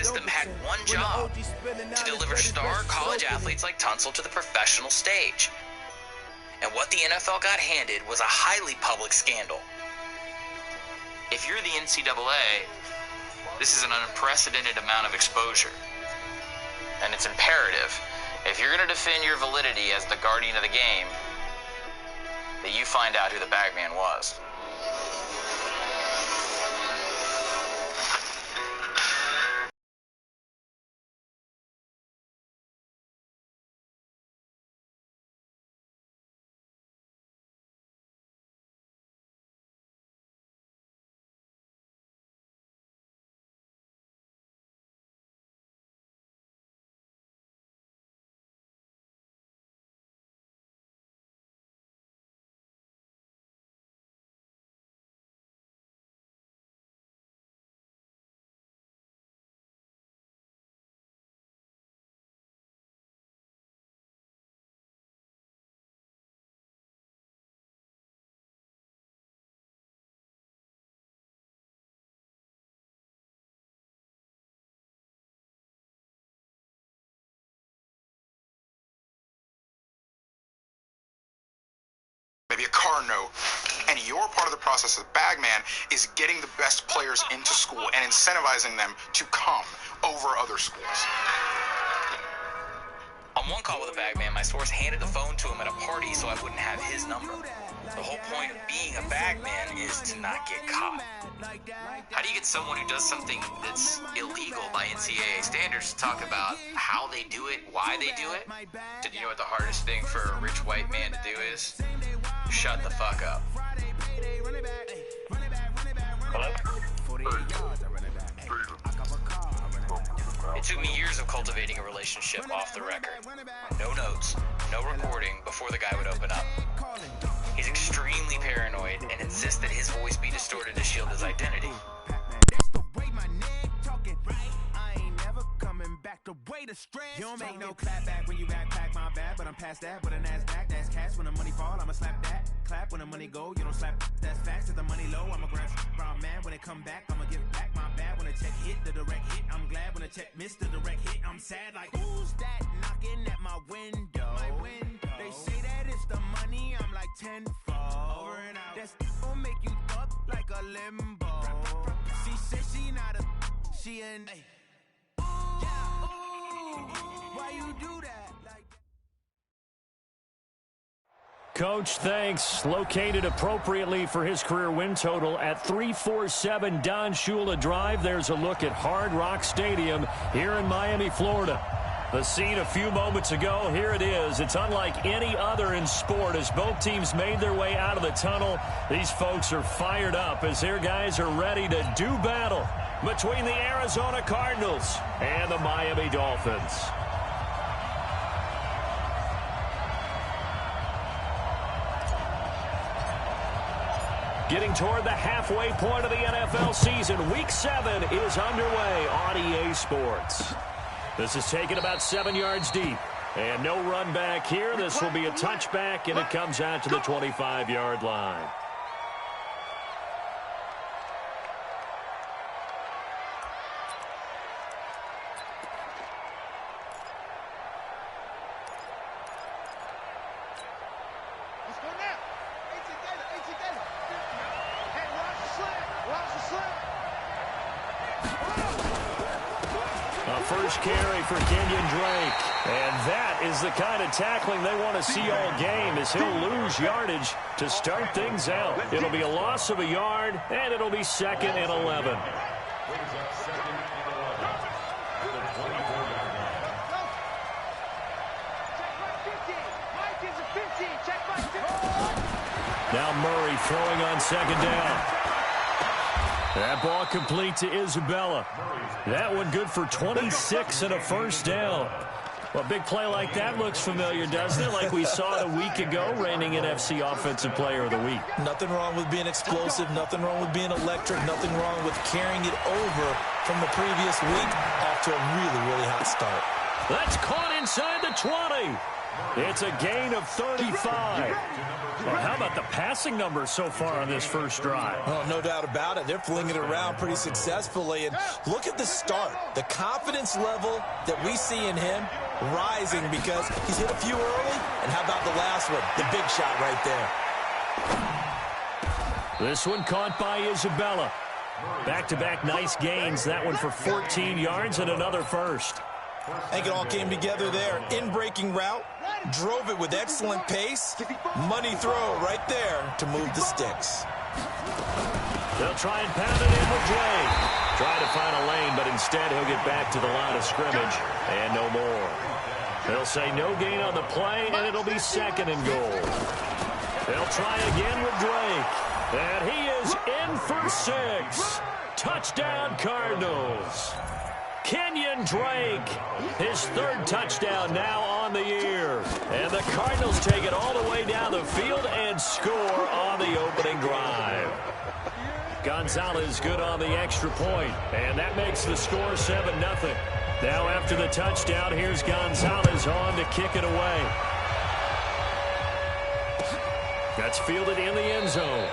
system had one job: to deliver star college athletes like Tunsil to the professional stage. And what the NFL got handed was a highly public scandal. If you're the NCAA, this is an unprecedented amount of exposure. And it's imperative, if you're going to defend your validity as the guardian of the game, that you find out who the bagman was. Maybe a car note, and your part of the process as a bagman is getting the best players into school and incentivizing them to come over other schools. On one call with a bagman, my source handed the phone to him at a party so I wouldn't have his number. The whole point of being a bagman is to not get caught. How do you get someone who does something that's illegal by NCAA standards to talk about how they do it, why they do it? Did you know what the hardest thing for a rich white man to do is? Shut the fuck up. Hello? It took me years of cultivating a relationship off the record. No notes, no recording before the guy would open up. He's extremely paranoid and insists that his voice be distorted to shield his identity. You don't make no clap back when you backpack, my bad, but I'm past that. With an ass back, that's cash. When the money fall, I'ma slap that. Clap when the money go, you don't slap. That's facts. If the money low, I'ma grab brown man. When it come back, I'ma give back my bad. When the check hit, the direct hit, I'm glad. When the check missed the direct hit, I'm sad. Like, who's that knocking at my window? They say that it's the money, I'm like tenfold. Over and out. That's gon' make you up like a limbo. She said she not a, she an. Why you do that? Coach, thanks. Located appropriately for his career win total at 347 Don Shula Drive. There's a look at Hard Rock Stadium here in Miami, Florida. The scene a few moments ago, here it is. It's unlike any other in sport as both teams made their way out of the tunnel. These folks are fired up as their guys are ready to do battle between the Arizona Cardinals and the Miami Dolphins. Getting toward the halfway point of the NFL season, Week 7 is underway on EA Sports. This is taken about 7 yards deep. And no run back here. This will be a touchback, and it comes out to the 25-yard line. First carry for Kenyon Drake. And that is the kind of tackling they want to see all game as he'll lose yardage to start things out. It'll be a loss of a yard, and it'll be 2nd and 11. Now Murray throwing on 2nd down. That ball complete to Isabella. That one good for 26 and a first down. Well, a big play like that looks familiar, doesn't it? Like we saw it a week ago, reigning NFC Offensive Player of the Week. Nothing wrong with being explosive. Nothing wrong with being electric. Nothing wrong with carrying it over from the previous week off to a really, really hot start. That's caught inside the 20. It's a gain of 35. Well, how about the passing numbers so far on this first drive? Oh, no doubt about it. They're flinging it around pretty successfully. And look at the start. The confidence level that we see in him rising because he's hit a few early. And how about the last one? The big shot right there. This one caught by Isabella. Back-to-back nice gains. That one for 14 yards and another first. I think it all came together there. In-breaking route. Drove it with excellent pace. Money throw right there to move the sticks. They'll try and pound it in with Drake. Try to find a lane, but instead he'll get back to the line of scrimmage. And no more. They'll say no gain on the play, and it'll be second and goal. They'll try again with Drake. And he is in for 6. Touchdown, Cardinals. Kenyon Drake, his 3rd touchdown now on the year. And the Cardinals take it all the way down the field and score on the opening drive. Gonzalez good on the extra point, and that makes the score 7-0. Now after the touchdown, here's Gonzalez on to kick it away. That's fielded in the end zone.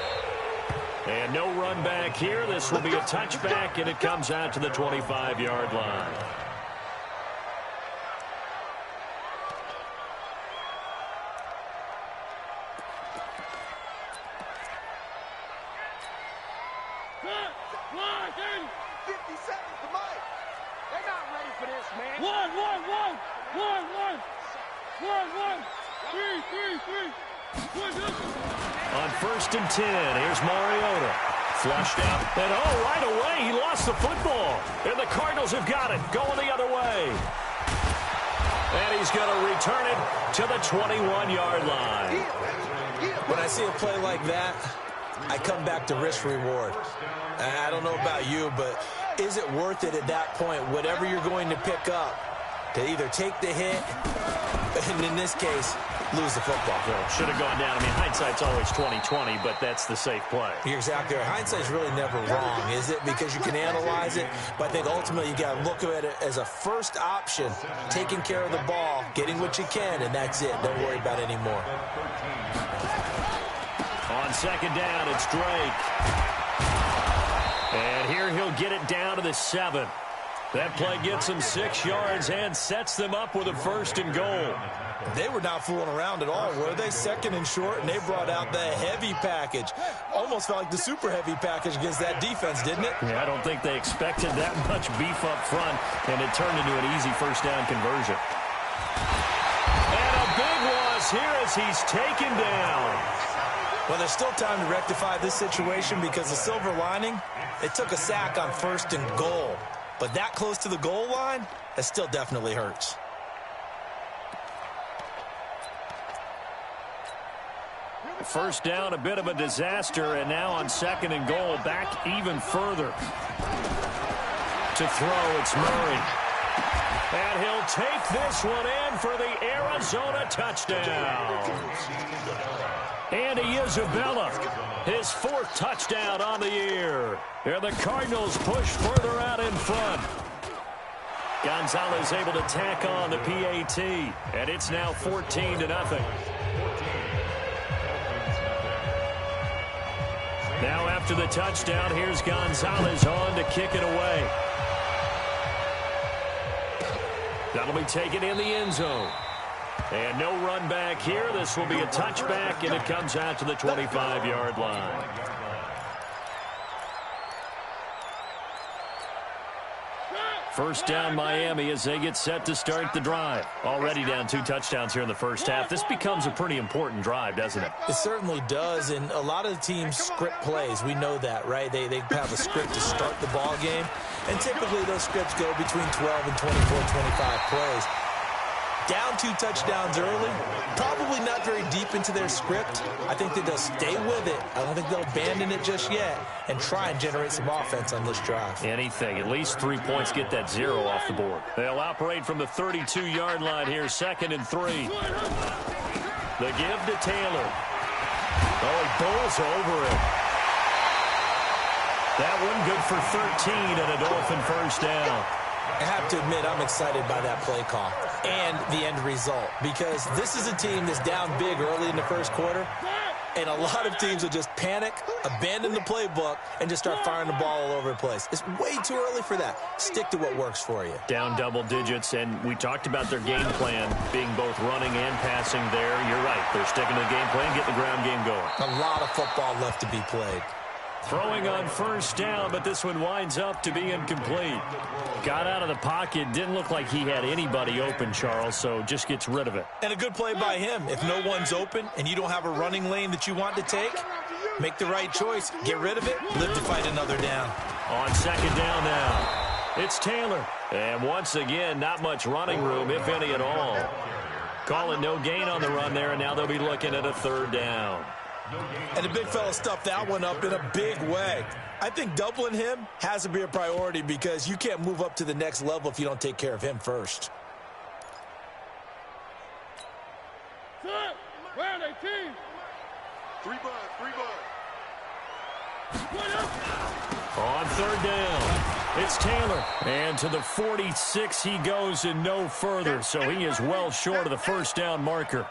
And no run back here. This will be a touchback, and it comes out to the 25-yard line. On 1st and 10, here's Mariota. Flushed out, and right away, he lost the football. And the Cardinals have got it, going the other way. And he's going to return it to the 21-yard line. When I see a play like that, I come back to risk-reward. I don't know about you, but is it worth it at that point, whatever you're going to pick up, to either take the hit, and in this case, lose the football? Well, should have gone down. I mean, hindsight's always 20/20, but that's the safe play. You're exactly right. Hindsight's really never wrong, is it? Because you can analyze it, but I think ultimately you got to look at it as a first option, taking care of the ball, getting what you can, and that's it. Don't worry about it anymore. On 2nd down, it's Drake. And here he'll get it down to the 7. That play gets him 6 yards and sets them up with a 1st and goal. They were not fooling around at all, were they? 2nd and short, and they brought out the heavy package. Almost felt like the super heavy package against that defense, didn't it? Yeah, I don't think they expected that much beef up front, and it turned into an easy 1st down conversion. And a big loss here as he's taken down. Well, there's still time to rectify this situation because the silver lining, it took a sack on 1st and goal. But that close to the goal line, that still definitely hurts. First down, a bit of a disaster, and now on 2nd and goal, back even further. To throw, it's Murray. And he'll take this one in for the Arizona touchdown. Andy Isabella, his 4th touchdown on the year. And the Cardinals push further out in front. Gonzalez able to tack on the PAT, and it's now 14-0. Now after the touchdown, here's Gonzalez on to kick it away. That'll be taken in the end zone. And no run back here. This will be a touchback, and it comes out to the 25-yard line. First down, Miami, as they get set to start the drive. Already down 2 touchdowns here in the first half. This becomes a pretty important drive, doesn't it? It certainly does, and a lot of the teams script plays. We know that, right? They have a script to start the ball game, and typically those scripts go between 12 and 24, 25 plays. Down 2 touchdowns early, probably not very deep into their script. I think that they'll stay with it. I don't think they'll abandon it just yet and try and generate some offense on this drive. Anything. At least 3 points, get that 0 off the board. They'll operate from the 32-yard line here, 2nd and 3. The give to Taylor. Oh, he bowls over it. That one good for 13 and a Dolphin first down. I have to admit, I'm excited by that play call. and the end result, because this is a team that's down big early in the first quarter, and a lot of teams will just panic, abandon the playbook, and just start firing the ball all over the place. It's way too early for that. Stick to what works for you. Down double digits, and we talked about their game plan being both running and passing there. You're right. They're sticking to the game plan, getting the ground game going. A lot of football left to be played. Throwing on first down, but this one winds up to be incomplete. Got out of the pocket. Didn't look like he had anybody open, Charles, so just gets rid of it. And a good play by him. If no one's open and you don't have a running lane that you want to take, make the right choice. Get rid of it. Live to fight another down. On second down now, it's Taylor. And once again, not much running room, if any at all. Calling no gain on the run there, and now they'll be looking at a third down. And the big fella stuffed that one up in a big way. I think doubling him has to be a priority because you can't move up to the next level if you don't take care of him first. Where are they, team? Three bud. On third down, it's Taylor. And to the 46 he goes and no further, so he is well short of the first down marker.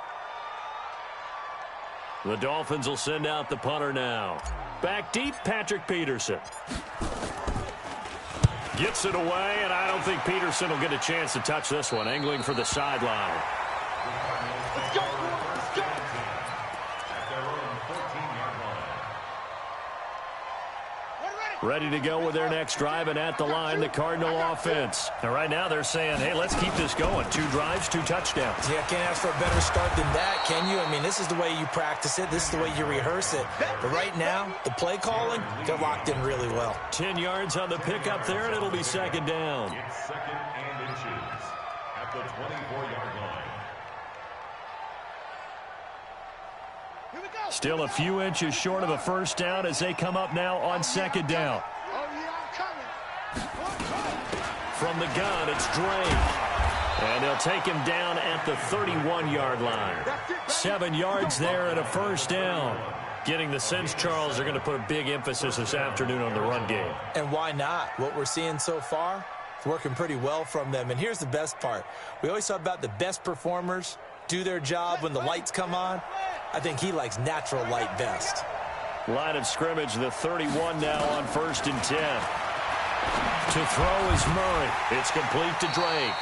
The Dolphins will send out the punter now. Back deep, Patrick Peterson. Gets it away, and I don't think Peterson will get a chance to touch this one. Angling for the sideline. Let's go. Ready to go with their next drive, and at the line, the Cardinal offense. And right now they're saying, hey, let's keep this going. 2 drives, 2 touchdowns. Yeah, can't ask for a better start than that, can you? I mean, this is the way you practice it. This is the way you rehearse it. But right now, the play calling, they're locked in really well. 10 yards on the pickup there, and it'll be second down. It's second and inches at the 24-yard line. Still a few inches short of a first down as they come up now on second down. From the gun, it's Drake. And they'll take him down at the 31-yard line. 7 yards there and a first down. Getting the sense, Charles, they're going to put a big emphasis this afternoon on the run game. And why not? What we're seeing so far, it's working pretty well from them. And here's the best part. We always talk about the best performers do their job when the lights come on. I think he likes natural light best. Line of scrimmage, the 31 now on 1st and 10. To throw is Murray. It's complete to Drake.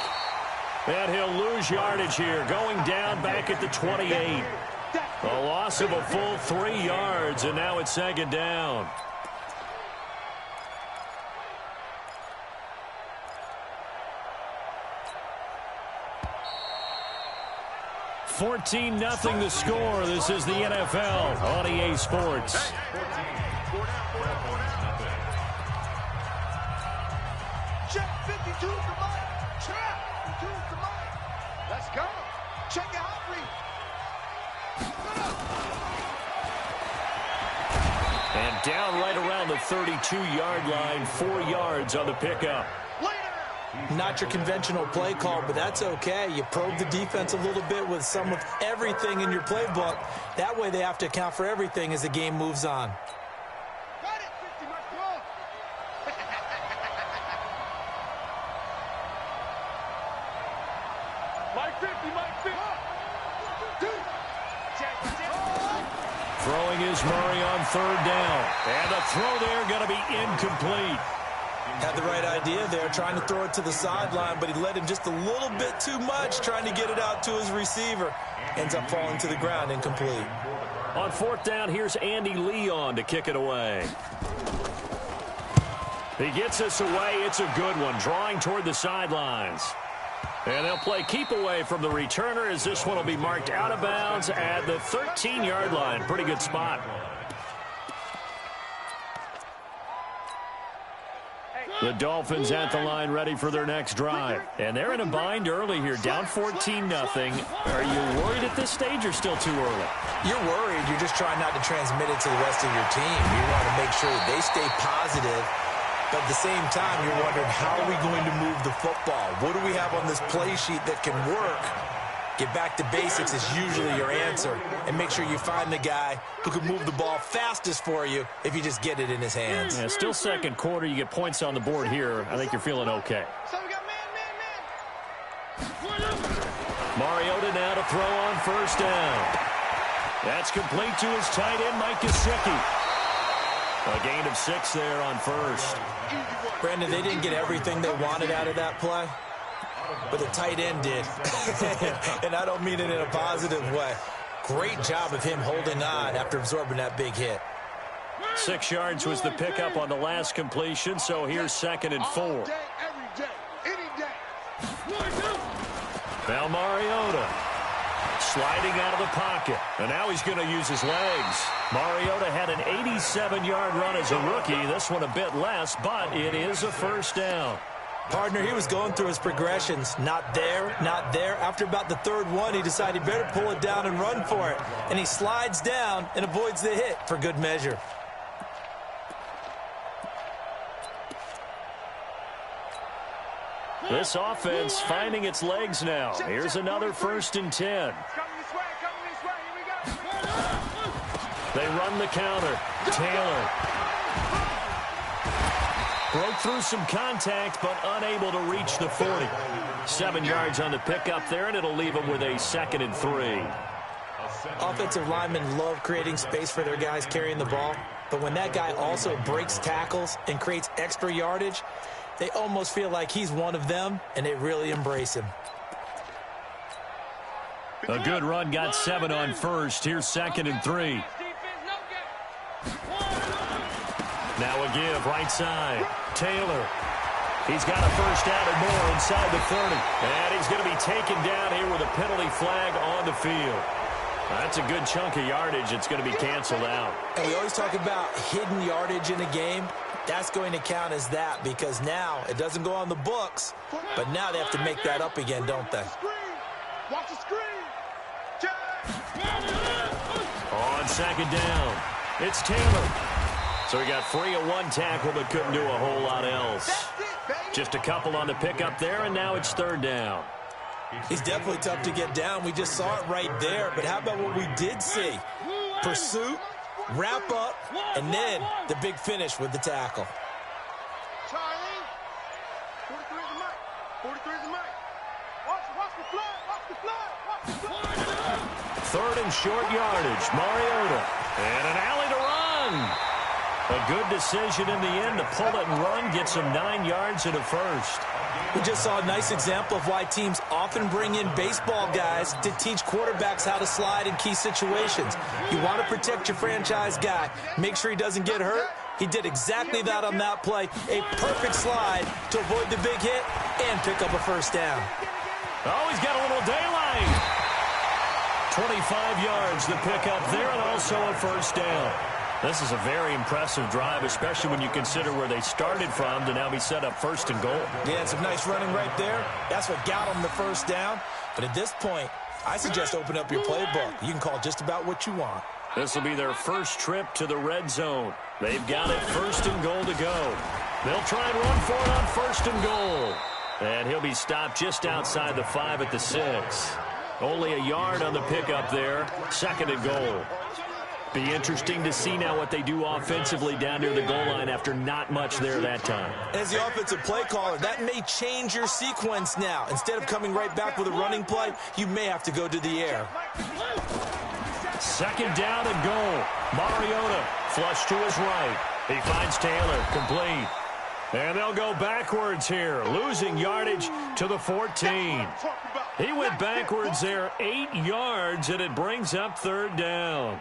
And he'll lose yardage here, going down back at the 28. A loss of a full 3 yards, and now it's second down. 14-0 the score. This is the NFL on EA Sports. Check 52 to Mike. Check 52 to Mike. Let's go. Check it out, And down right around the 32-yard line, 4 yards on the pickup. Not your conventional play call, but that's okay. You probe the defense a little bit with some of everything in your playbook. That way they have to account for everything as the game moves on. Got it, 50, Mike. Mike 50, Mike 50. Throwing is Murray on third down. And the throw there going to be incomplete. Had the right idea there, trying to throw it to the sideline, but he led him just a little bit too much, trying to get it out to his receiver. Ends up falling to the ground, incomplete. On fourth down, here's Andy Leon to kick it away. He gets this away. It's a good one, drawing toward the sidelines. And they'll play keep away from the returner as this one will be marked out of bounds at the 13-yard line. Pretty good spot. The Dolphins at the line ready for their next drive. And they're in a bind early here, down 14-0. Are you worried at this stage or still too early? You're worried. You're just trying not to transmit it to the rest of your team. You want to make sure that they stay positive. But at the same time, you're wondering, how are we going to move the football? What do we have on this play sheet that can work? Get back to basics is usually your answer. And make sure you find the guy who can move the ball fastest for you if you just get it in his hands. Yeah, still second quarter. You get points on the board here. I think you're feeling okay. So we got man. Mariota now to throw on first down. That's complete to his tight end, Mike Gesicki. A gain of 6 there on first. Brandon, they didn't get everything they wanted out of that play, but the tight end did. And I don't mean it in a positive way. Great job of him holding on after absorbing that big hit. 6 yards was the pickup on the last completion, so here's 2nd and 4. All day, every day, any day. Now Mariota sliding out of the pocket, and now he's going to use his legs. Mariota had an 87-yard run as a rookie. This one a bit less, but it is a first down. Partner, he was going through his progressions. Not there, not there. After about the 3rd one, he decided he better pull it down and run for it. And he slides down and avoids the hit for good measure. This offense finding its legs now. Here's another 1st and 10. They run the counter. Taylor broke through some contact, but unable to reach the 40. 7 yards on the pickup there, and it'll leave them with a 2nd and 3. Offensive linemen love creating space for their guys carrying the ball, but when that guy also breaks tackles and creates extra yardage, they almost feel like he's one of them, and they really embrace him. A good run, got 7 on first. Here's 2nd and 3. Now a give, right side. Taylor. He's got a first down and more inside the 30. And he's going to be taken down here with a penalty flag on the field. That's a good chunk of yardage. It's going to be canceled out. And we always talk about hidden yardage in a game. That's going to count as that because now it doesn't go on the books, but now they have to make that up again, don't they? Watch the screen. On 2nd down, it's Taylor. So he got free of 1 tackle but couldn't do a whole lot else. Just a couple on the pickup there, and now it's 3rd down. He's definitely tough to get down. We just saw it right there, but how about what we did see? Pursuit, wrap up, and then the big finish with the tackle. Charlie. 43 is the mic. 43 is the mic. Watch the flood. Watch the flood. Watch the flood. 3rd and short yardage. Mariota. And an alley to run. A good decision in the end to pull it and run. Gets him 9 yards and a first. We just saw a nice example of why teams often bring in baseball guys to teach quarterbacks how to slide in key situations. You want to protect your franchise guy. Make sure he doesn't get hurt. He did exactly that on that play. A perfect slide to avoid the big hit and pick up a first down. Oh, he's got a little daylight. 25 yards the pickup there and also a first down. This is a very impressive drive, especially when you consider where they started from to now be set up 1st and goal. Yeah, some nice running right there. That's what got them the first down. But at this point, I suggest open up your playbook. You can call just about what you want. This will be their first trip to the red zone. They've got it 1st and goal to go. They'll try and run for it on 1st and goal. And he'll be stopped just outside the 5 at the 6. Only a yard on the pickup there. 2nd and goal. Be interesting to see now what they do offensively down near the goal line after not much there that time. As the offensive play caller, that may change your sequence now. Instead of coming right back with a running play, you may have to go to the air. 2nd down and goal. Mariota flush to his right. He finds Taylor, complete. And they'll go backwards here, losing yardage to the 14. He went backwards there 8 yards, and it brings up 3rd down.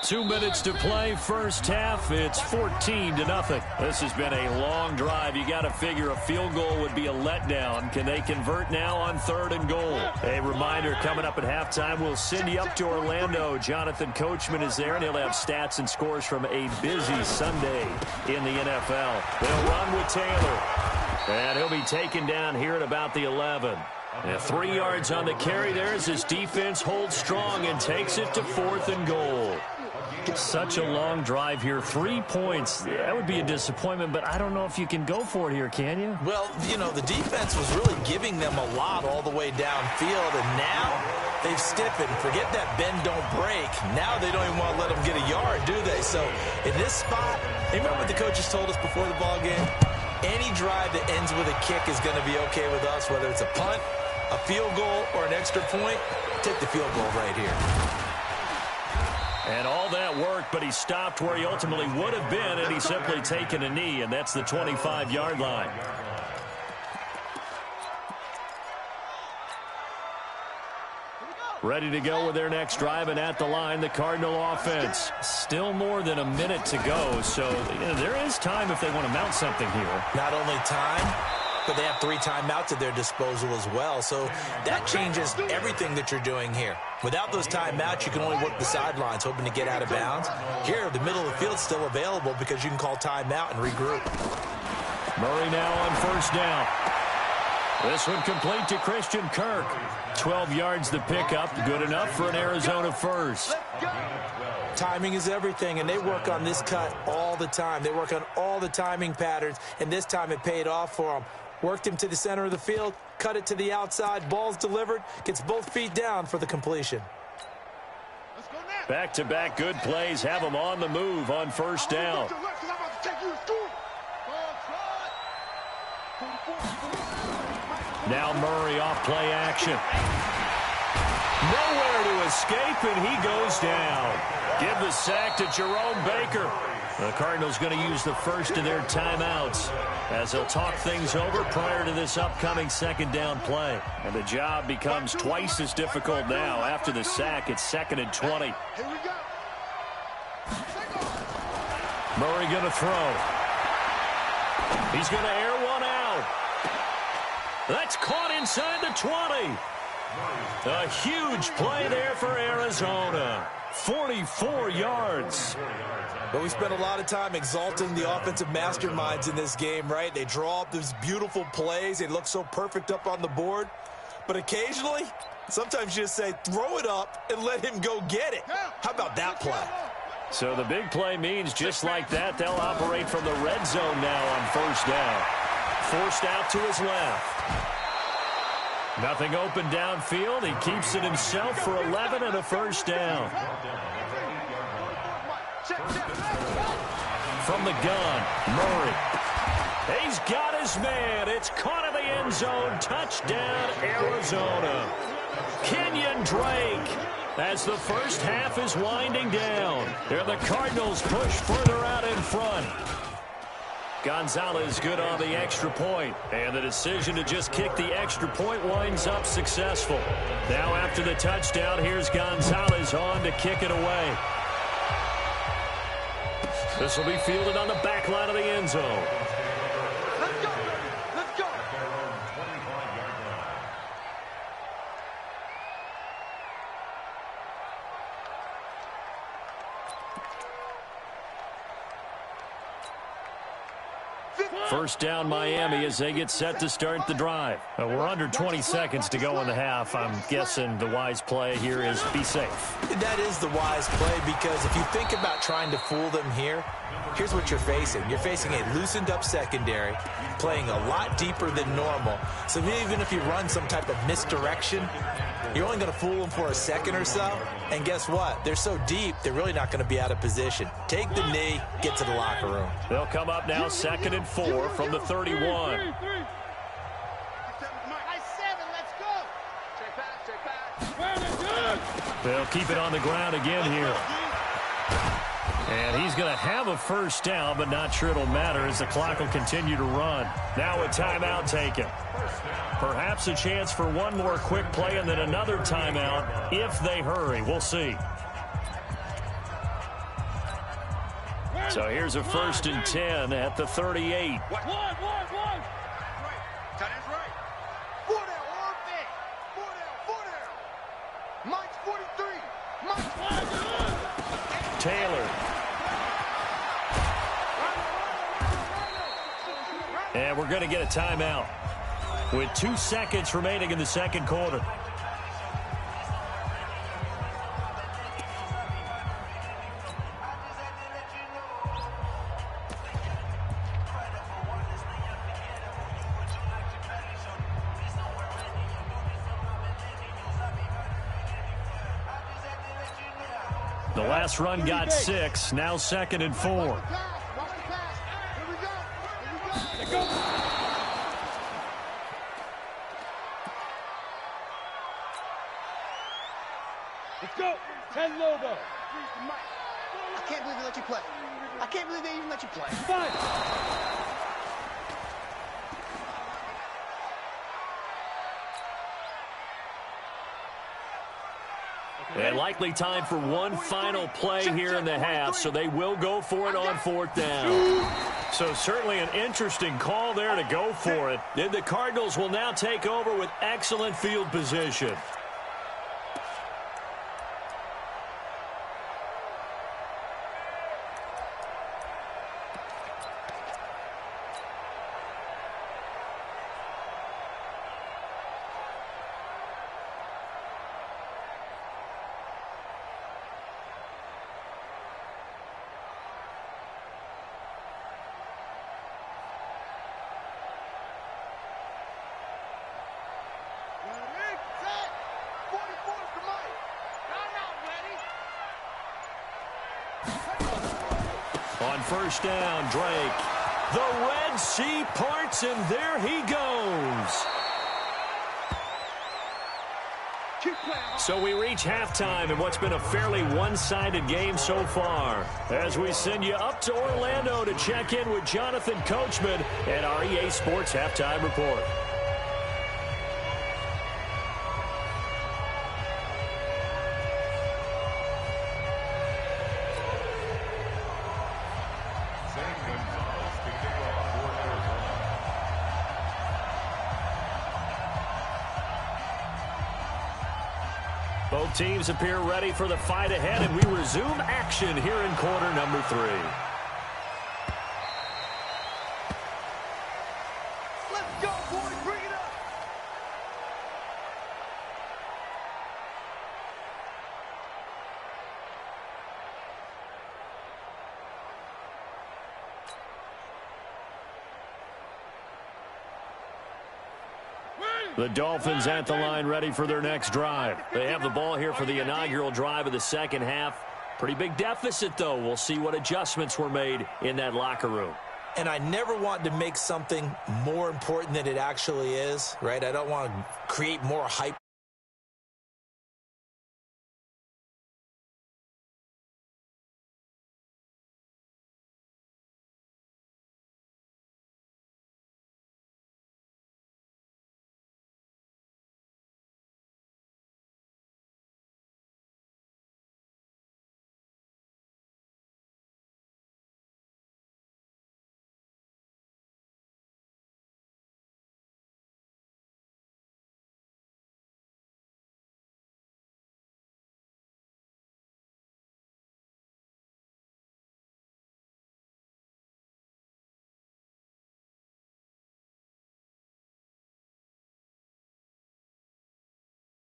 2 minutes to play, first half. It's 14-0. This has been a long drive. You got to figure a field goal would be a letdown. Can they convert now on 3rd and goal? A reminder, coming up at halftime, we'll send you up to Orlando. Jonathan Coachman is there, and he'll have stats and scores from a busy Sunday in the NFL. They'll run with Taylor, and he'll be taken down here at about the 11. And 3 yards on the carry there as his defense holds strong and takes it to 4th and goal. Such a long drive here. 3 points. That would be a disappointment, but I don't know if you can go for it here, can you? Well, you know, the defense was really giving them a lot all the way downfield, and now they've stiffened. Forget that bend, don't break. Now they don't even want to let them get a yard, do they? So in this spot, remember what the coaches told us before the ball game? Any drive that ends with a kick is going to be okay with us, whether it's a punt, A field goal or an extra point, take the field goal right here. And all that work, but he stopped where he ultimately would have been, and he's simply taken a knee, and that's the 25-yard line. Ready to go with their next drive, and at the line, the Cardinal offense. Still more than a minute to go, so there is time if they want to mount something here. Not only time, but they have 3 timeouts at their disposal as well, so that changes everything that you're doing here. Without those timeouts, you can only work the sidelines, hoping to get out of bounds. Here, the middle of the field is still available because you can call timeout and regroup. Murray now on first down. This one complete to Christian Kirk. 12 yards to pick up. Good enough for an Arizona first. Timing is everything, and they work on this cut all the time. They work on all the timing patterns, and this time it paid off for them. Worked him to the center of the field, cut it to the outside, ball's delivered, gets both feet down for the completion. Back-to-back good plays have them on the move on first down. Now Murray off play action. Nowhere to escape, and he goes down. Give the sack to Jerome Baker. The Cardinals going to use the first of their timeouts as they'll talk things over prior to this upcoming second down play. And the job becomes twice as difficult now. After the sack, it's 2nd and 20. Murray going to throw. He's going to air one out. That's caught inside the 20. A huge play there for Arizona. 44 yards. But we spent a lot of time exalting the offensive masterminds in this game, right? They draw up these beautiful plays. They look so perfect up on the board. But occasionally, sometimes you just say, throw it up and let him go get it. How about that play? So the big play means just like that, they'll operate from the red zone now on first down. Forced out to his left. Nothing open downfield. He keeps it himself for 11 and a first down. From the gun, Murray. He's got his man. It's caught in the end zone. Touchdown, Arizona. Kenyon Drake. As the first half is winding down. Here the Cardinals push further out in front. Gonzalez good on the extra point, and the decision to just kick the extra point winds up successful. Now after the touchdown, here's Gonzalez on to kick it away. This will be fielded on the back line of the end zone. Let's go, let's go. First down Miami as they get set to start the drive. We're under 20 seconds to go in the half. I'm guessing the wise play here is be safe. That is the wise play, because if you think about trying to fool them here, here's what you're facing. You're facing a loosened up secondary, playing a lot deeper than normal. So even if you run some type of misdirection, you're only going to fool them for a second or so. And guess what? They're so deep, they're really not going to be out of position. Take the knee, get to the locker room. They'll come up now 2nd and 4 from the 31. They'll keep it on the ground again here. And he's going to have a first down, but not sure it'll matter as the clock will continue to run. Now a timeout taken. Perhaps a chance for one more quick play and then another timeout if they hurry. We'll see. So here's a 1st and 10 at the 38. Taylor. And we're going to get a timeout with 2 seconds remaining in the second quarter. The last run got 6, now 2nd and 4. Let's go. 10 logo. I can't believe they let you play. I can't believe they even let you play. Fine. And likely time for one final play here in the half, so they will go for it on 4th down. So certainly an interesting call there to go for it. And the Cardinals will now take over with excellent field position. On 1st down, Drake. The Red Sea parts, and there he goes. So we reach halftime in what's been a fairly one-sided game so far. As we send you up to Orlando to check in with Jonathan Coachman at our EA Sports Halftime Report. Both teams appear ready for the fight ahead, and we resume action here in quarter number 3. Let's go, boys. Bring it up. The Dolphins at the line ready for their next drive. They have the ball here for the inaugural drive of the second half. Pretty big deficit, though. We'll see what adjustments were made in that locker room. And I never want to make something more important than it actually is, right? I don't want to create more hype